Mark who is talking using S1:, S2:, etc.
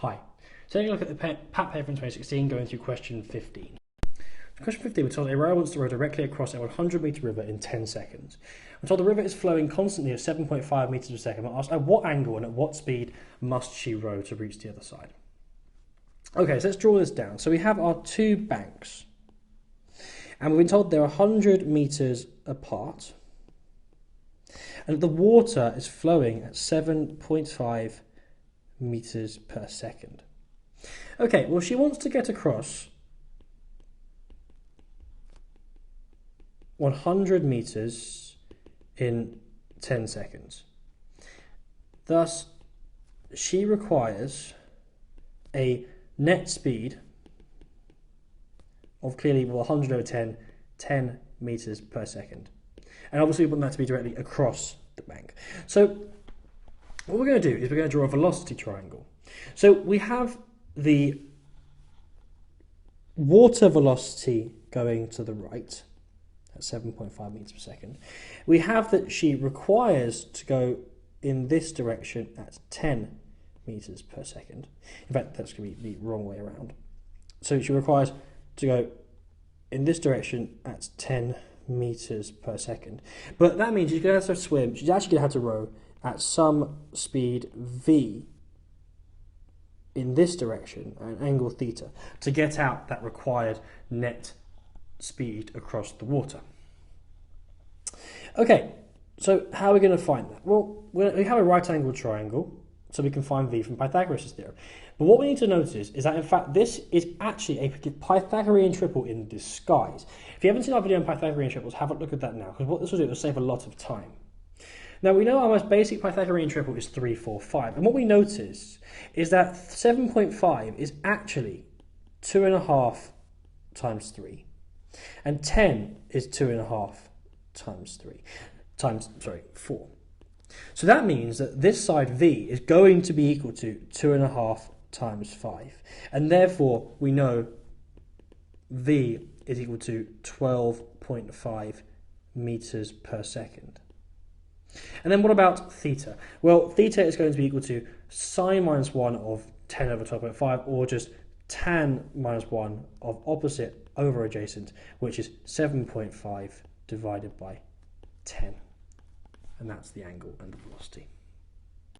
S1: Hi, so taking a look at the PAT paper in 2016 going through question 15. Question 15, we're told a rower wants to row directly across a 100 metre river in 10 seconds. We're told the river is flowing constantly at 7.5 metres per second. We're asked at what angle and at what speed must she row to reach the other side. Okay, so let's draw this down. So we have our two banks, and we've been told they're 100 metres apart, and the water is flowing at 7.5 metres per second. Okay, well, she wants to get across 100 metres in 10 seconds. Thus, she requires a net speed of clearly 100 over 10 metres per second. And obviously we want that to be directly across the bank. So what we're going to do is we're going to draw a velocity triangle. So we have the water velocity going to the right at 7.5 metres per second. We have that she requires to go in this direction at 10 metres per second. In fact, that's going to be the wrong way around. So she requires to go in this direction at 10 metres per second. But that means she's going to have to swim. She's actually going to have to row at some speed v in this direction, at an angle theta, to get out that required net speed across the water. Okay, so how are we going to find that? Well, we have a right angle triangle, so we can find v from Pythagoras' theorem. But what we need to notice is that, in fact, this is actually a Pythagorean triple in disguise. If you haven't seen our video on Pythagorean triples, have a look at that now, because what this will do is save a lot of time. Now, we know our most basic Pythagorean triple is 3, 4, 5. And what we notice is that 7.5 is actually 2.5 times 3. And 10 is 2.5 times 4. So that means that this side v is going to be equal to 2.5 times 5. And therefore, we know v is equal to 12.5 metres per second. And then what about theta? Well, theta is going to be equal to sine minus 1 of 10 over 12.5, or just tan minus 1 of opposite over adjacent, which is 7.5 divided by 10. And that's the angle and the velocity.